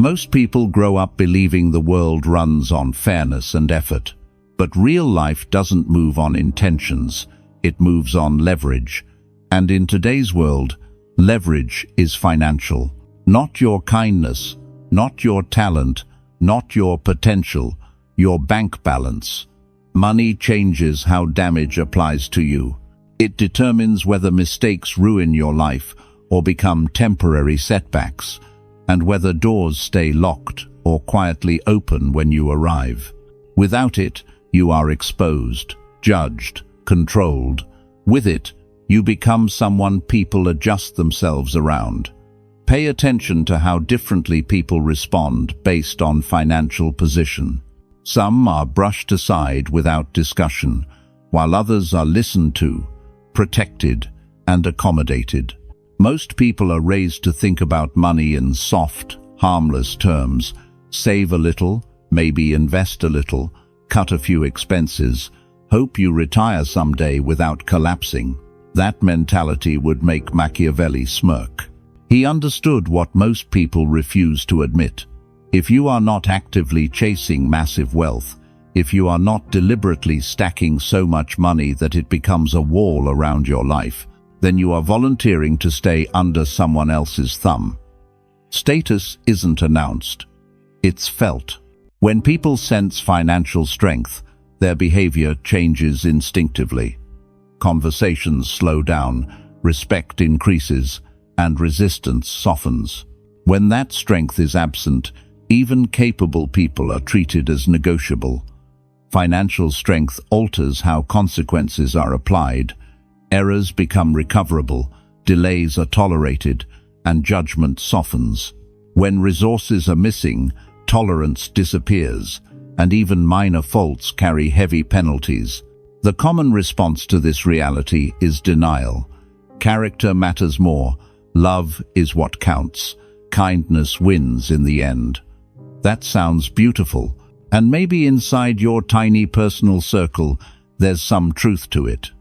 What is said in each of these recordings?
Most people grow up believing the world runs on fairness and effort. But real life doesn't move on intentions, it moves on leverage. And in today's world, leverage is financial. Not your kindness, not your talent, not your potential, your bank balance. Money changes how damage applies to you. It determines whether mistakes ruin your life or become temporary setbacks, and whether doors stay locked or quietly open when you arrive. Without it, you are exposed, judged, controlled. With it, you become someone people adjust themselves around. Pay attention to how differently people respond based on financial position. Some are brushed aside without discussion, while others are listened to, protected, and accommodated. Most people are raised to think about money in soft, harmless terms. Save a little, maybe invest a little, cut a few expenses, hope you retire someday without collapsing. That mentality would make Machiavelli smirk. He understood what most people refuse to admit. If you are not actively chasing massive wealth, if you are not deliberately stacking so much money that it becomes a wall around your life, then you are volunteering to stay under someone else's thumb. Status isn't announced, it's felt. When people sense financial strength, their behavior changes instinctively. Conversations slow down, respect increases, and resistance softens. When that strength is absent, even capable people are treated as negotiable. Financial strength alters how consequences are applied. Errors become recoverable, delays are tolerated, and judgment softens. When resources are missing, tolerance disappears, and even minor faults carry heavy penalties. The common response to this reality is denial. Character matters more. Love is what counts. Kindness wins in the end. That sounds beautiful, and maybe inside your tiny personal circle, there's some truth to it.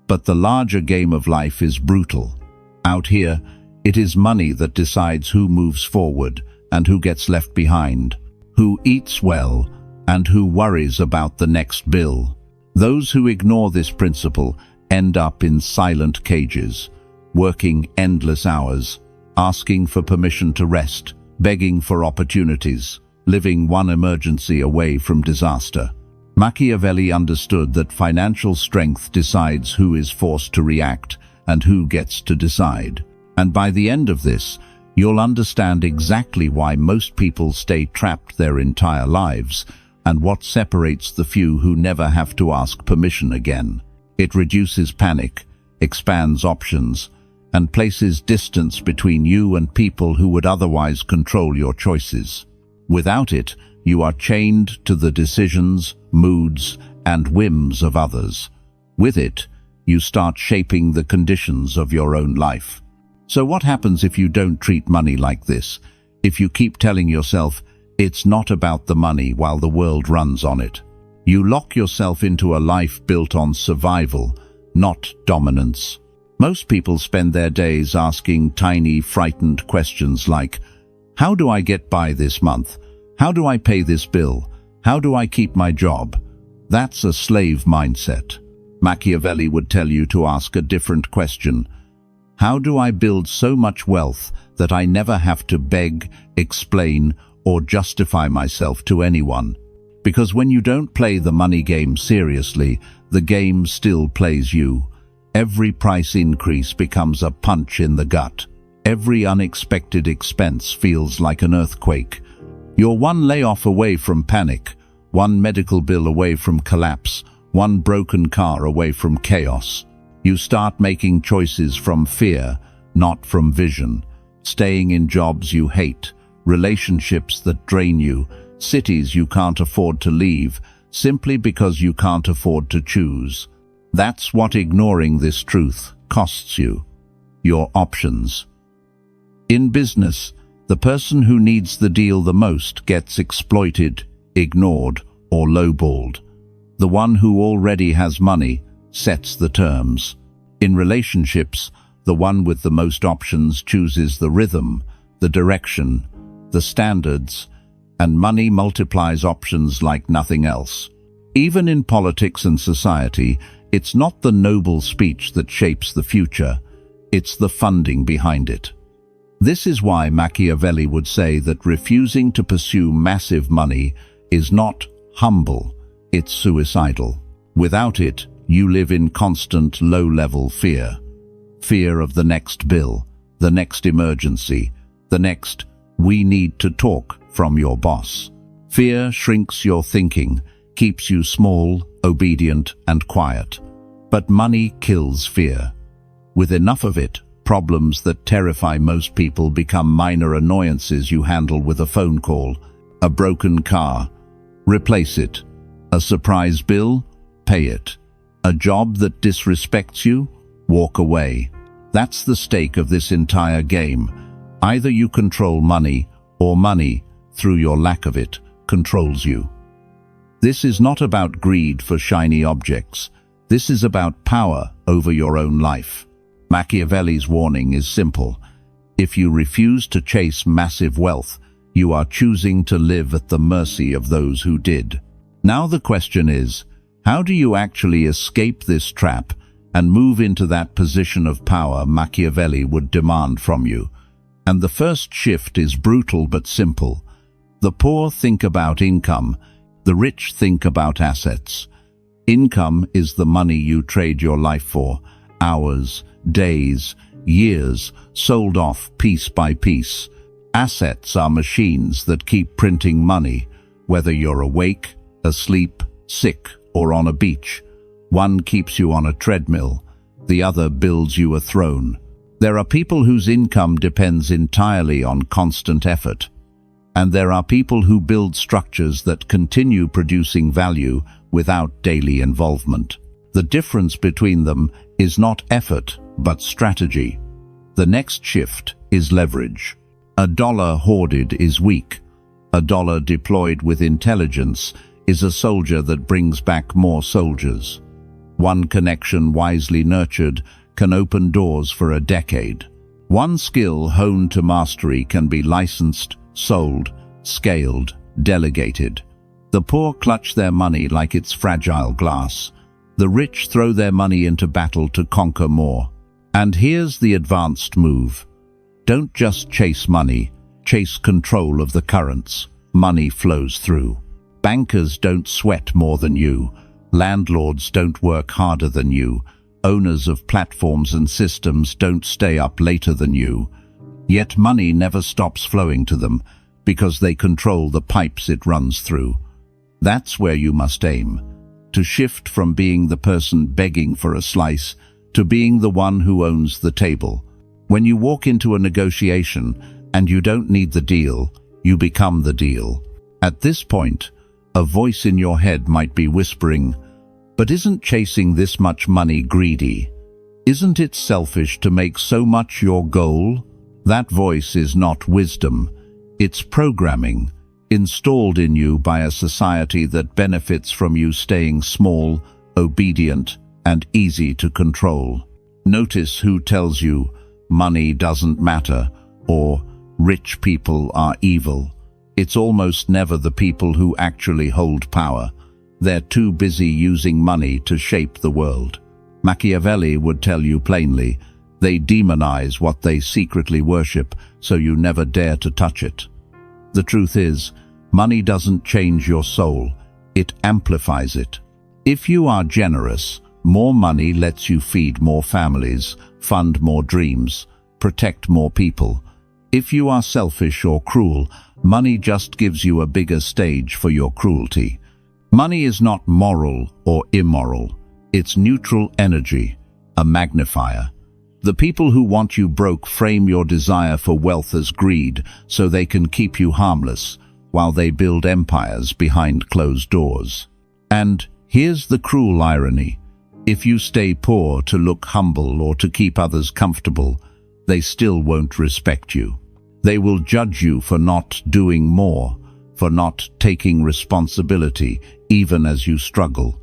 But the larger game of life is brutal. Out here, it is money that decides who moves forward and who gets left behind, who eats well and who worries about the next bill. Those who ignore this principle end up in silent cages, working endless hours, asking for permission to rest, begging for opportunities, living one emergency away from disaster. Machiavelli understood that financial strength decides who is forced to react and who gets to decide. And by the end of this, you'll understand exactly why most people stay trapped their entire lives and what separates the few who never have to ask permission again. It reduces panic, expands options, and places distance between you and people who would otherwise control your choices. Without it, you are chained to the decisions, moods, and whims of others. With it, you start shaping the conditions of your own life. So what happens if you don't treat money like this? If you keep telling yourself, it's not about the money while the world runs on it? You lock yourself into a life built on survival, not dominance. Most people spend their days asking tiny, frightened questions like, how do I get by this month? How do I pay this bill? How do I keep my job? That's a slave mindset. Machiavelli would tell you to ask a different question. How do I build so much wealth that I never have to beg, explain, or justify myself to anyone? Because when you don't play the money game seriously, the game still plays you. Every price increase becomes a punch in the gut. Every unexpected expense feels like an earthquake. You're one layoff away from panic, one medical bill away from collapse, one broken car away from chaos. You start making choices from fear, not from vision. Staying in jobs you hate, relationships that drain you, cities you can't afford to leave, simply because you can't afford to choose. That's what ignoring this truth costs you. Your options. In business, the person who needs the deal the most gets exploited, ignored, or lowballed. The one who already has money sets the terms. In relationships, the one with the most options chooses the rhythm, the direction, the standards, and money multiplies options like nothing else. Even in politics and society, it's not the noble speech that shapes the future, it's the funding behind it. This is why Machiavelli would say that refusing to pursue massive money is not humble, it's suicidal. Without it, you live in constant low-level fear. Fear of the next bill, the next emergency, the next "we need to talk" from your boss. Fear shrinks your thinking, keeps you small, obedient, and quiet. But money kills fear. With enough of it, problems that terrify most people become minor annoyances you handle with a phone call. A broken car, replace it. A surprise bill, pay it. A job that disrespects you, walk away. That's the stake of this entire game. Either you control money, or money, through your lack of it, controls you. This is not about greed for shiny objects. This is about power over your own life. Machiavelli's warning is simple. If you refuse to chase massive wealth, you are choosing to live at the mercy of those who did. Now the question is, how do you actually escape this trap and move into that position of power Machiavelli would demand from you? And the first shift is brutal but simple. The poor think about income, the rich think about assets. Income is the money you trade your life for, hours, days, years, sold off piece by piece. Assets are machines that keep printing money, whether you're awake, asleep, sick, or on a beach. One keeps you on a treadmill, the other builds you a throne. There are people whose income depends entirely on constant effort, and there are people who build structures that continue producing value without daily involvement. The difference between them is not effort, but strategy. The next shift is leverage. A dollar hoarded is weak. A dollar deployed with intelligence is a soldier that brings back more soldiers. One connection wisely nurtured can open doors for a decade. One skill honed to mastery can be licensed, sold, scaled, delegated. The poor clutch their money like it's fragile glass. The rich throw their money into battle to conquer more. And here's the advanced move. Don't just chase money, chase control of the currents. Money flows through. Bankers don't sweat more than you. Landlords don't work harder than you. Owners of platforms and systems don't stay up later than you. Yet money never stops flowing to them because they control the pipes it runs through. That's where you must aim, to shift from being the person begging for a slice to being the one who owns the table. When you walk into a negotiation and you don't need the deal, you become the deal. At this point, a voice in your head might be whispering, "But isn't chasing this much money greedy? Isn't it selfish to make so much your goal?" That voice is not wisdom. It's programming, installed in you by a society that benefits from you staying small, obedient, and easy to control. Notice who tells you money doesn't matter or rich people are evil. It's almost never the people who actually hold power. They're too busy using money to shape the world. Machiavelli would tell you plainly, they demonize what they secretly worship, so you never dare to touch it. The truth is, money doesn't change your soul, it amplifies it. If you are generous, more money lets you feed more families, fund more dreams, protect more people. If you are selfish or cruel, money just gives you a bigger stage for your cruelty. Money is not moral or immoral. It's neutral energy, a magnifier. The people who want you broke frame your desire for wealth as greed so they can keep you harmless, while they build empires behind closed doors. And here's the cruel irony. If you stay poor to look humble or to keep others comfortable, they still won't respect you. They will judge you for not doing more, for not taking responsibility, even as you struggle.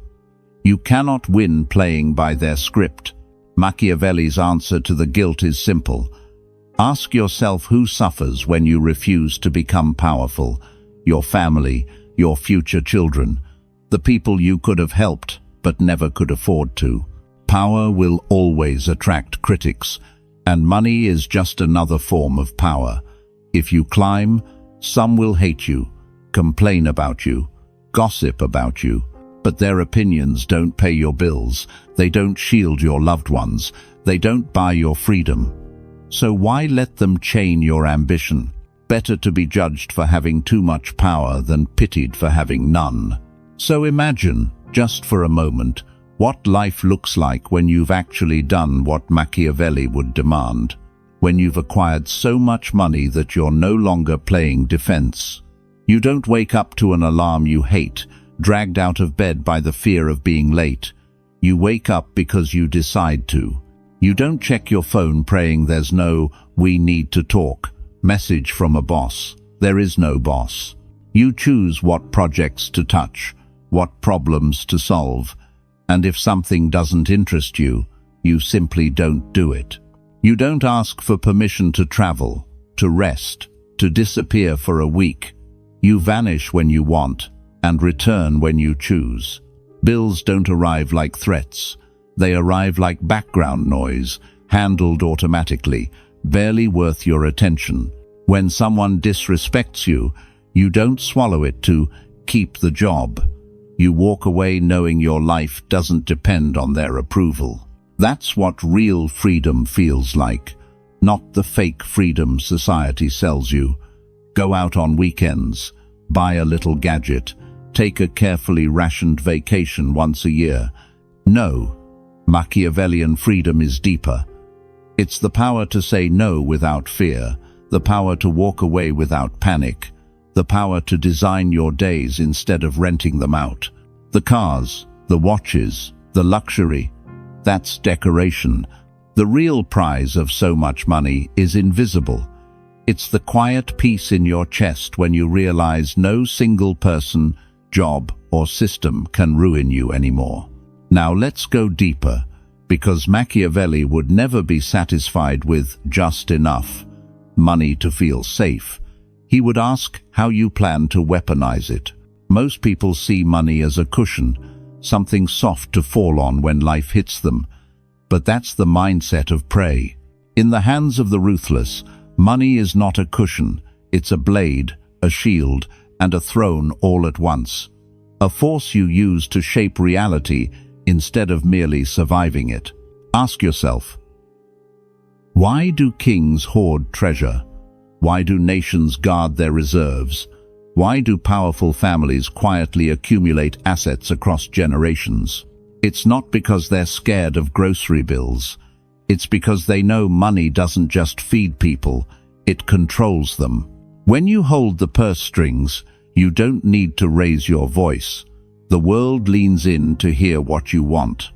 You cannot win playing by their script. Machiavelli's answer to the guilt is simple. Ask yourself who suffers when you refuse to become powerful. Your family, your future children, the people you could have helped but never could afford to. Power will always attract critics, and money is just another form of power. If you climb, some will hate you, complain about you, gossip about you, but their opinions don't pay your bills, they don't shield your loved ones, they don't buy your freedom. So why let them chain your ambition? Better to be judged for having too much power than pitied for having none. So imagine, just for a moment, what life looks like when you've actually done what Machiavelli would demand. When you've acquired so much money that you're no longer playing defense. You don't wake up to an alarm you hate, dragged out of bed by the fear of being late. You wake up because you decide to. You don't check your phone praying there's no "we need to talk" message from a boss. There is no boss. You choose what projects to touch, what problems to solve, and if something doesn't interest you, you simply don't do it. You don't ask for permission to travel, to rest, to disappear for a week. You vanish when you want and return when you choose. Bills don't arrive like threats. They arrive like background noise, handled automatically, barely worth your attention. When someone disrespects you, you don't swallow it to keep the job. You walk away knowing your life doesn't depend on their approval. That's what real freedom feels like, not the fake freedom society sells you. Go out on weekends, buy a little gadget, take a carefully rationed vacation once a year. No, Machiavellian freedom is deeper. It's the power to say no without fear, the power to walk away without panic, the power to design your days instead of renting them out. The cars, the watches, the luxury, that's decoration. The real prize of so much money is invisible. It's the quiet peace in your chest when you realize no single person, job, or system can ruin you anymore. Now let's go deeper, because Machiavelli would never be satisfied with just enough money to feel safe. He would ask how you plan to weaponize it. Most people see money as a cushion, something soft to fall on when life hits them. But that's the mindset of prey. In the hands of the ruthless, money is not a cushion, it's a blade, a shield, and a throne all at once. A force you use to shape reality instead of merely surviving it. Ask yourself, why do kings hoard treasure? Why do nations guard their reserves? Why do powerful families quietly accumulate assets across generations? It's not because they're scared of grocery bills. It's because they know money doesn't just feed people, it controls them. When you hold the purse strings, you don't need to raise your voice. The world leans in to hear what you want.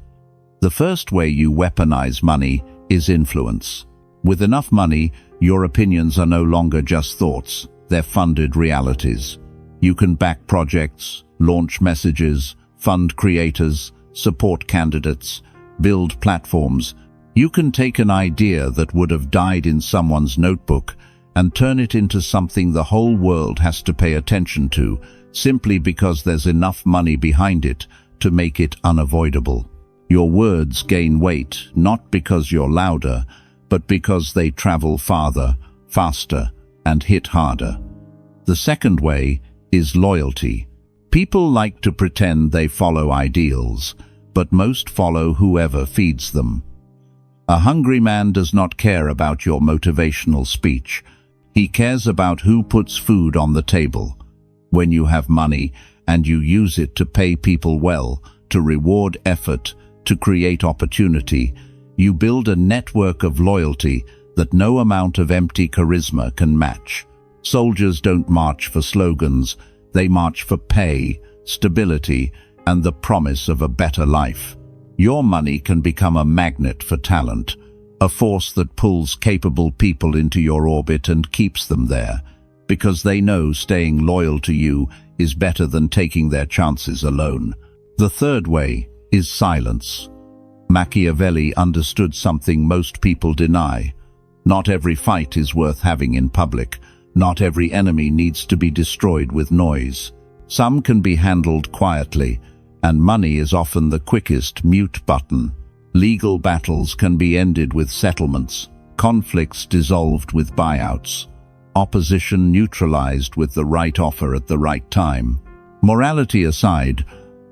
The first way you weaponize money is influence. With enough money, your opinions are no longer just thoughts, they're funded realities. You can back projects, launch messages, fund creators, support candidates, build platforms. You can take an idea that would have died in someone's notebook and turn it into something the whole world has to pay attention to, simply because there's enough money behind it to make it unavoidable. Your words gain weight, not because you're louder, but because they travel farther, faster, and hit harder. The second way is loyalty. People like to pretend they follow ideals, but most follow whoever feeds them. A hungry man does not care about your motivational speech. He cares about who puts food on the table. When you have money and you use it to pay people well, to reward effort, to create opportunity, you build a network of loyalty that no amount of empty charisma can match. Soldiers don't march for slogans, they march for pay, stability, and the promise of a better life. Your money can become a magnet for talent, a force that pulls capable people into your orbit and keeps them there, because they know staying loyal to you is better than taking their chances alone. The third way is silence. Machiavelli understood something most people deny. Not every fight is worth having in public. Not every enemy needs to be destroyed with noise. Some can be handled quietly, and money is often the quickest mute button. Legal battles can be ended with settlements, conflicts dissolved with buyouts, opposition neutralized with the right offer at the right time. Morality aside,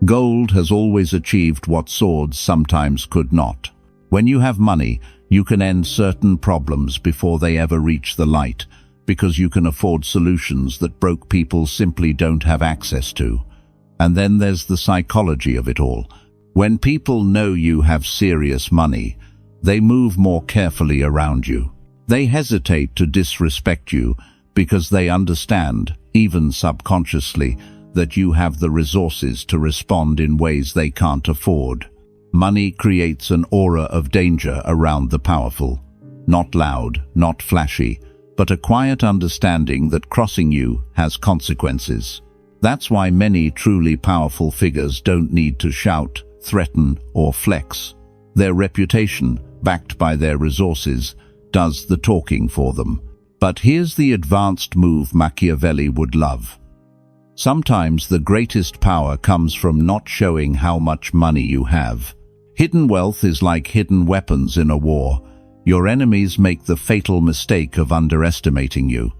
gold has always achieved what swords sometimes could not. When you have money, you can end certain problems before they ever reach the light, because you can afford solutions that broke people simply don't have access to. And then there's the psychology of it all. When people know you have serious money, they move more carefully around you. They hesitate to disrespect you because they understand, even subconsciously, that you have the resources to respond in ways they can't afford. Money creates an aura of danger around the powerful. Not loud, not flashy, but a quiet understanding that crossing you has consequences. That's why many truly powerful figures don't need to shout, threaten, or flex. Their reputation, backed by their resources, does the talking for them. But here's the advanced move Machiavelli would love. Sometimes the greatest power comes from not showing how much money you have. Hidden wealth is like hidden weapons in a war. Your enemies make the fatal mistake of underestimating you.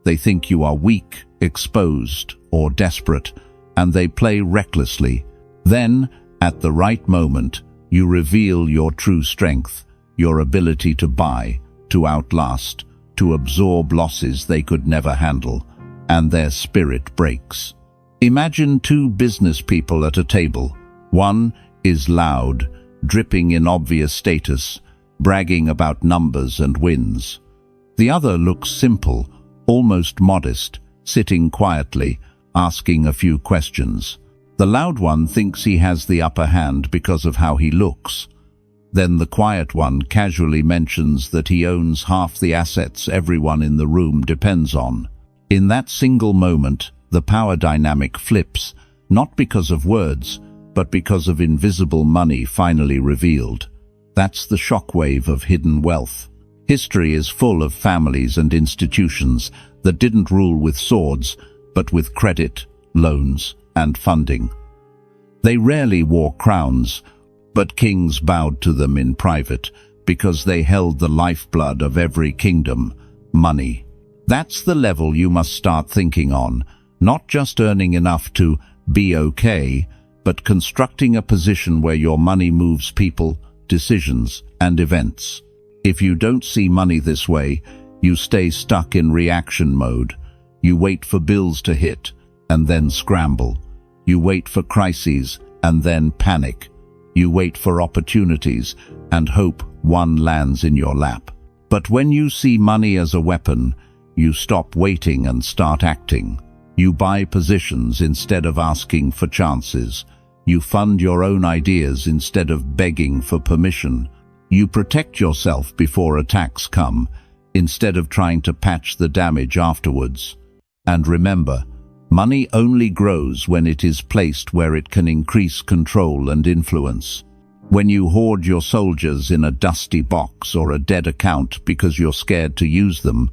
They think you are weak, exposed, or desperate, and they play recklessly. Then, at the right moment, you reveal your true strength, your ability to buy, to outlast, to absorb losses they could never handle, and their spirit breaks. Imagine two business people at a table. One is loud, dripping in obvious status, bragging about numbers and wins. The other looks simple, almost modest, sitting quietly, asking a few questions. The loud one thinks he has the upper hand because of how he looks. Then the quiet one casually mentions that he owns half the assets everyone in the room depends on. In that single moment, the power dynamic flips, not because of words, but because of invisible money finally revealed. That's the shockwave of hidden wealth. History is full of families and institutions that didn't rule with swords, but with credit, loans, and funding. They rarely wore crowns, but kings bowed to them in private because they held the lifeblood of every kingdom, money. That's the level you must start thinking on, not just earning enough to be okay, but constructing a position where your money moves people, decisions, and events. If you don't see money this way, you stay stuck in reaction mode. You wait for bills to hit, and then scramble. You wait for crises, and then panic. You wait for opportunities, and hope one lands in your lap. But when you see money as a weapon, you stop waiting and start acting. You buy positions instead of asking for chances. You fund your own ideas instead of begging for permission. You protect yourself before attacks come, instead of trying to patch the damage afterwards. And remember, money only grows when it is placed where it can increase control and influence. When you hoard your soldiers in a dusty box or a dead account because you're scared to use them,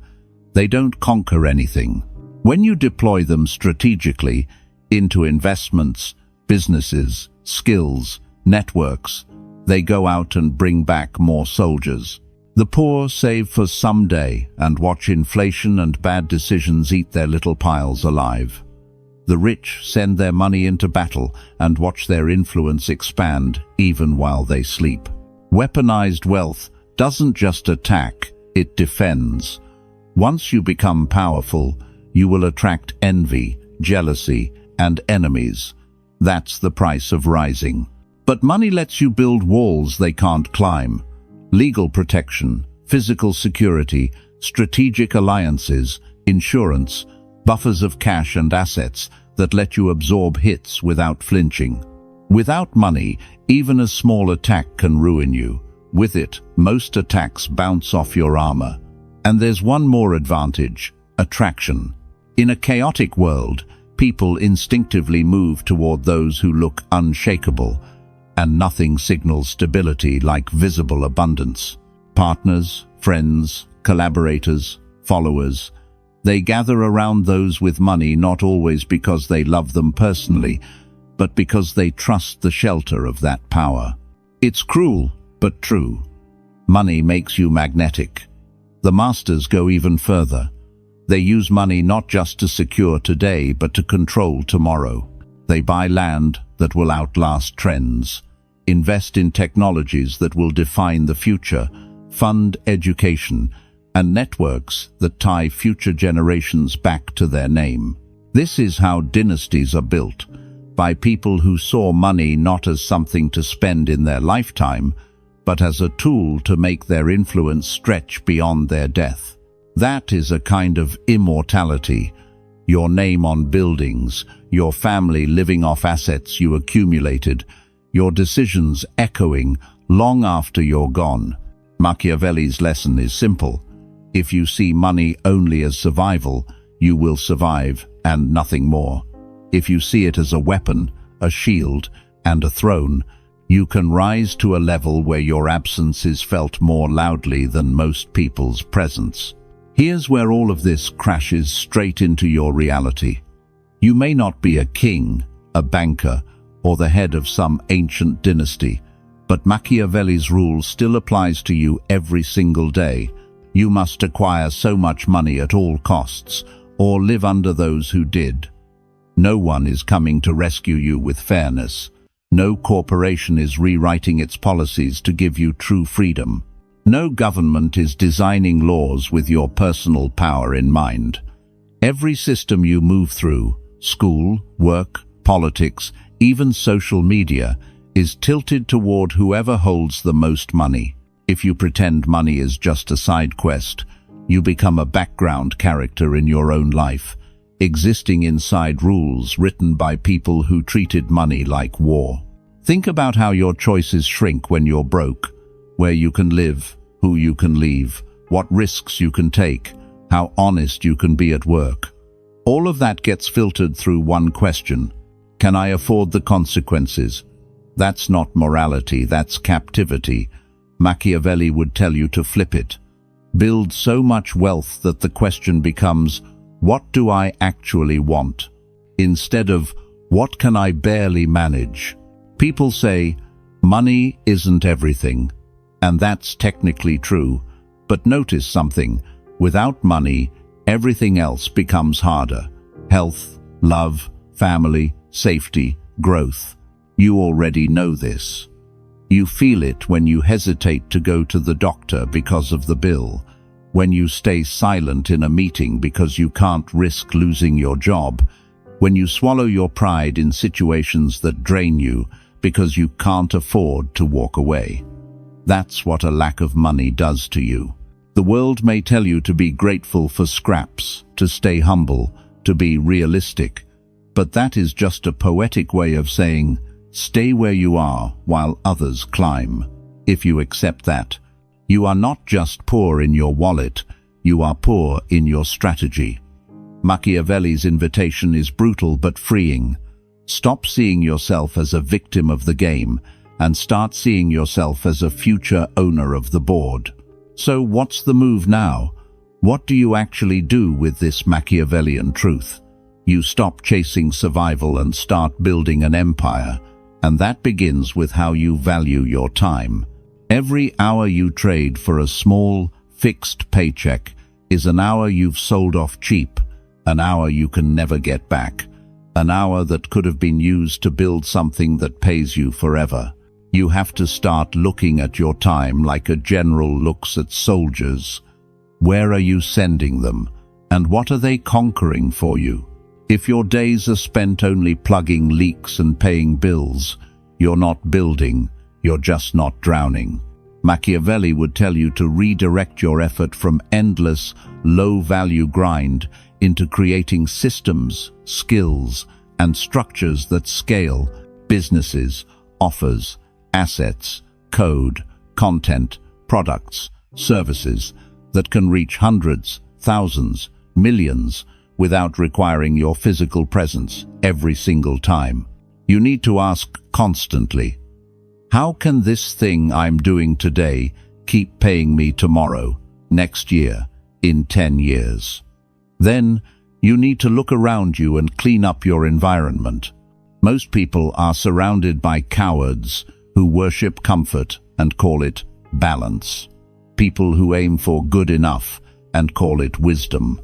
they don't conquer anything. When you deploy them strategically into investments, businesses, skills, networks, they go out and bring back more soldiers. The poor save for someday and watch inflation and bad decisions eat their little piles alive. The rich send their money into battle and watch their influence expand even while they sleep. Weaponized wealth doesn't just attack, it defends. Once you become powerful, you will attract envy, jealousy, and enemies. That's the price of rising. But money lets you build walls they can't climb. Legal protection, physical security, strategic alliances, insurance, buffers of cash and assets that let you absorb hits without flinching. Without money, even a small attack can ruin you. With it, most attacks bounce off your armor. And there's one more advantage: attraction. In a chaotic world, people instinctively move toward those who look unshakable, and nothing signals stability like visible abundance. Partners, friends, collaborators, followers. They gather around those with money not always because they love them personally, but because they trust the shelter of that power. It's cruel, but true. Money makes you magnetic. The masters go even further. They use money not just to secure today, but to control tomorrow. They buy land that will outlast trends, invest in technologies that will define the future, fund education, and networks that tie future generations back to their name. This is how dynasties are built, by people who saw money not as something to spend in their lifetime, but as a tool to make their influence stretch beyond their death. That is a kind of immortality, your name on buildings, your family living off assets you accumulated, your decisions echoing long after you're gone. Machiavelli's lesson is simple. If you see money only as survival, you will survive and nothing more. If you see it as a weapon, a shield, and a throne, you can rise to a level where your absence is felt more loudly than most people's presence. Here's where all of this crashes straight into your reality. You may not be a king, a banker, or the head of some ancient dynasty, but Machiavelli's rule still applies to you every single day. You must acquire so much money at all costs, or live under those who did. No one is coming to rescue you with fairness. No corporation is rewriting its policies to give you true freedom. No government is designing laws with your personal power in mind. Every system you move through, school, work, politics, even social media, is tilted toward whoever holds the most money. If you pretend money is just a side quest, you become a background character in your own life, existing inside rules written by people who treated money like war. Think about how your choices shrink when you're broke, where you can live, who you can leave, what risks you can take, how honest you can be at work. All of that gets filtered through one question: can I afford the consequences? That's not morality, that's captivity. Machiavelli would tell you to flip it. Build so much wealth that the question becomes, what do I actually want? Instead of, what can I barely manage? People say, money isn't everything. And that's technically true. But notice something. Without money, everything else becomes harder. Health, love, family, safety, growth. You already know this. You feel it when you hesitate to go to the doctor because of the bill, when you stay silent in a meeting because you can't risk losing your job, when you swallow your pride in situations that drain you because you can't afford to walk away. That's what a lack of money does to you. The world may tell you to be grateful for scraps, to stay humble, to be realistic, but that is just a poetic way of saying, stay where you are while others climb. If you accept that, you are not just poor in your wallet, you are poor in your strategy. Machiavelli's invitation is brutal but freeing. Stop seeing yourself as a victim of the game and start seeing yourself as a future owner of the board. So what's the move now? What do you actually do with this Machiavellian truth? You stop chasing survival and start building an empire, and that begins with how you value your time. Every hour you trade for a small, fixed paycheck is an hour you've sold off cheap, an hour you can never get back, an hour that could have been used to build something that pays you forever. You have to start looking at your time like a general looks at soldiers. Where are you sending them, and what are they conquering for you? If your days are spent only plugging leaks and paying bills, you're not building, you're just not drowning. Machiavelli would tell you to redirect your effort from endless, low-value grind into creating systems, skills, and structures that scale businesses, offers, assets, code, content, products, services that can reach hundreds, thousands, millions without requiring your physical presence every single time. You need to ask constantly, how can this thing I'm doing today keep paying me tomorrow? next year, in 10 years. Then, you need to look around you and clean up your environment. Most people are surrounded by cowards who worship comfort and call it balance. People who aim for good enough and call it wisdom.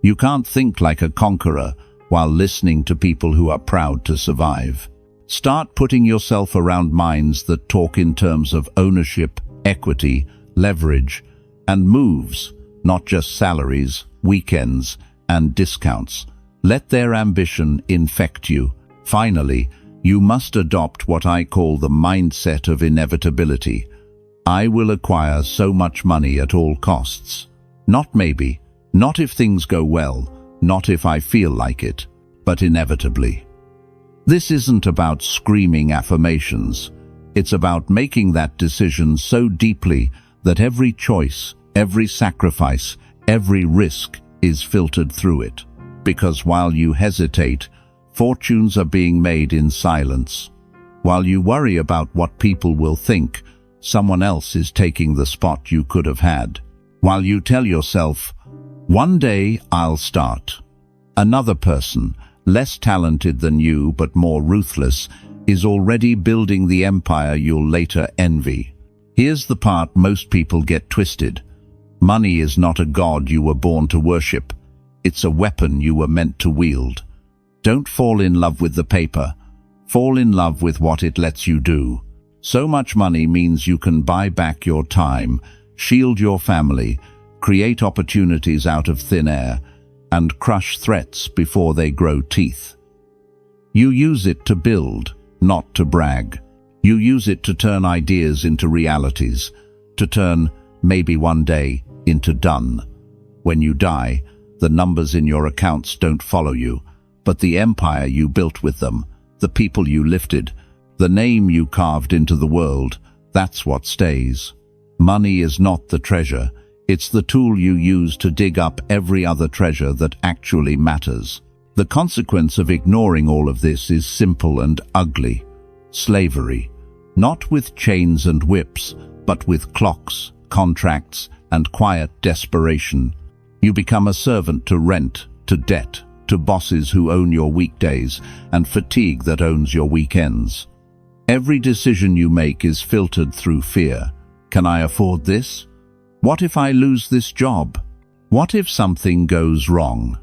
You can't think like a conqueror while listening to people who are proud to survive. Start putting yourself around minds that talk in terms of ownership, equity, leverage, and moves, not just salaries, weekends, and discounts. Let their ambition infect you. Finally, you must adopt what I call the mindset of inevitability. I will acquire so much money at all costs. Not maybe, not if things go well, not if I feel like it, but inevitably. This isn't about screaming affirmations. It's about making that decision so deeply that every choice, every sacrifice, every risk is filtered through it. Because while you hesitate, fortunes are being made in silence. While you worry about what people will think, someone else is taking the spot you could have had. While you tell yourself, one day I'll start, another person, less talented than you but more ruthless, is already building the empire you'll later envy. Here's the part most people get twisted. Money is not a god you were born to worship. It's a weapon you were meant to wield. Don't fall in love with the paper. Fall in love with what it lets you do. So much money means you can buy back your time, shield your family, create opportunities out of thin air, and crush threats before they grow teeth. You use it to build, not to brag. You use it to turn ideas into realities, to turn maybe one day into done. When you die, the numbers in your accounts don't follow you, but the empire you built with them, the people you lifted, the name you carved into the world, that's what stays. Money is not the treasure. It's the tool you use to dig up every other treasure that actually matters. The consequence of ignoring all of this is simple and ugly. Slavery. Not with chains and whips, but with clocks, contracts, and quiet desperation. You become a servant to rent, to debt, to bosses who own your weekdays, and fatigue that owns your weekends. Every decision you make is filtered through fear. Can I afford this? What if I lose this job? What if something goes wrong?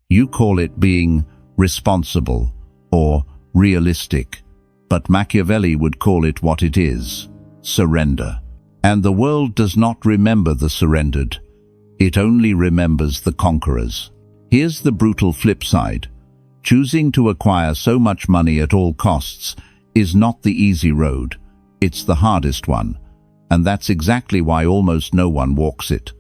You call it being responsible or realistic, but Machiavelli would call it what it is: surrender. And the world does not remember the surrendered. It only remembers the conquerors. Here's the brutal flip side. Choosing to acquire so much money at all costs is not the easy road. It's the hardest one. And that's exactly why almost no one walks it.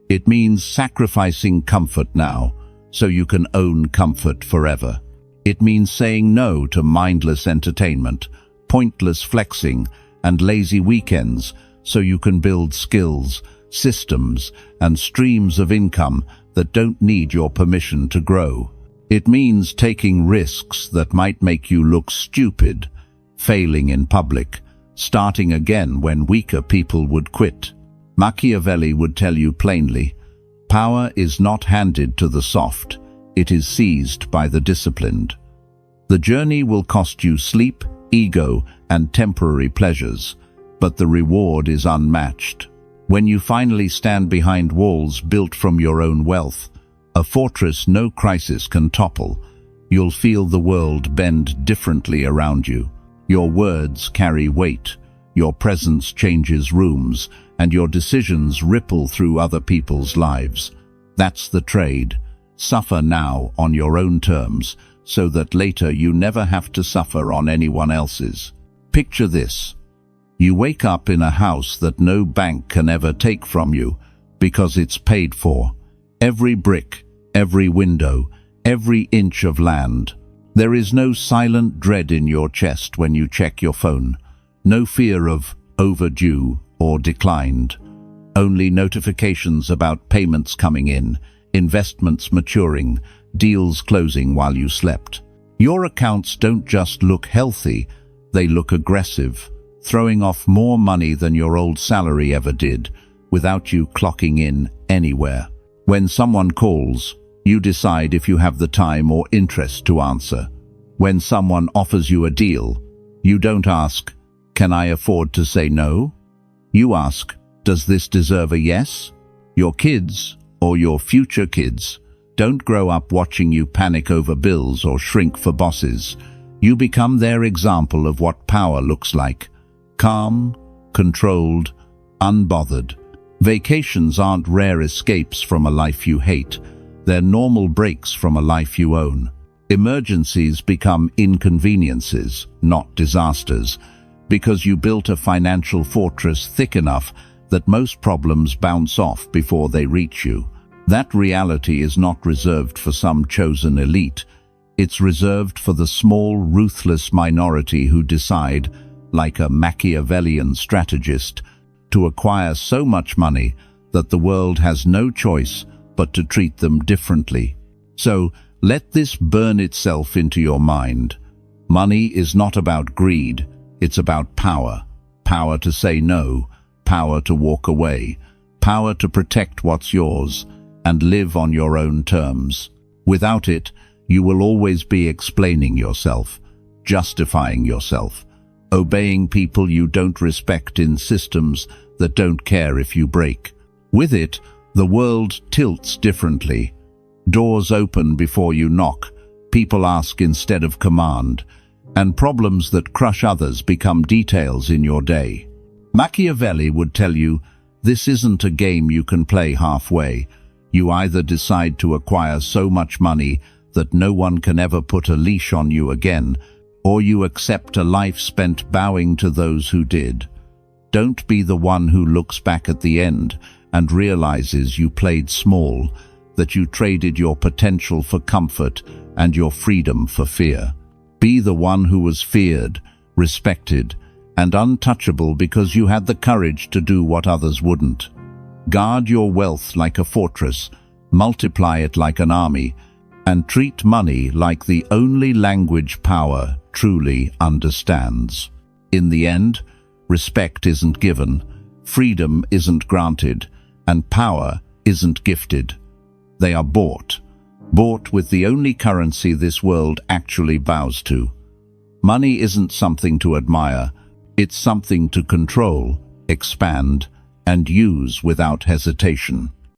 It means sacrificing comfort now, so you can own comfort forever. It means saying no to mindless entertainment, pointless flexing, and lazy weekends, so you can build skills, systems, and streams of income that don't need your permission to grow. It means taking risks that might make you look stupid, failing in public, starting again when weaker people would quit. Machiavelli would tell you plainly, power is not handed to the soft, it is seized by the disciplined. The journey will cost you sleep, ego, and temporary pleasures, but the reward is unmatched. When you finally stand behind walls built from your own wealth, a fortress no crisis can topple, you'll feel the world bend differently around you. Your words carry weight, your presence changes rooms, and your decisions ripple through other people's lives. That's the trade. Suffer now on your own terms, so that later you never have to suffer on anyone else's. Picture this. You wake up in a house that no bank can ever take from you, because it's paid for. Every brick, every window, every inch of land. There is no silent dread in your chest when you check your phone. No fear of overdue or declined. Only notifications about payments coming in, investments maturing, deals closing while you slept. Your accounts don't just look healthy, they look aggressive, throwing off more money than your old salary ever did, without you clocking in anywhere. When someone calls, you decide if you have the time or interest to answer. When someone offers you a deal, you don't ask, "Can I afford to say no?" You ask, "Does this deserve a yes?" Your kids, or your future kids, don't grow up watching you panic over bills or shrink for bosses. You become their example of what power looks like. Calm, controlled, unbothered. Vacations aren't rare escapes from a life you hate. They're normal breaks from a life you own. Emergencies become inconveniences, not disasters, because you built a financial fortress thick enough that most problems bounce off before they reach you. That reality is not reserved for some chosen elite. It's reserved for the small, ruthless minority who decide, like a Machiavellian strategist, to acquire so much money that the world has no choice but to treat them differently. So, let this burn itself into your mind. Money is not about greed, it's about power. Power to say no, power to walk away, power to protect what's yours, and live on your own terms. Without it, you will always be explaining yourself, justifying yourself, obeying people you don't respect in systems that don't care if you break. With it, the world tilts differently. Doors open before you knock, people ask instead of command, and problems that crush others become details in your day. Machiavelli would tell you, this isn't a game you can play halfway. You either decide to acquire so much money that no one can ever put a leash on you again, or you accept a life spent bowing to those who did. Don't be the one who looks back at the end and realizes you played small, that you traded your potential for comfort and your freedom for fear. Be the one who was feared, respected, and untouchable because you had the courage to do what others wouldn't. Guard your wealth like a fortress, multiply it like an army, and treat money like the only language power truly understands. In the end, respect isn't given, freedom isn't granted, and power isn't gifted. They are bought with the only currency this world actually bows to. Money isn't something to admire, it's something to control, expand, and use without hesitation.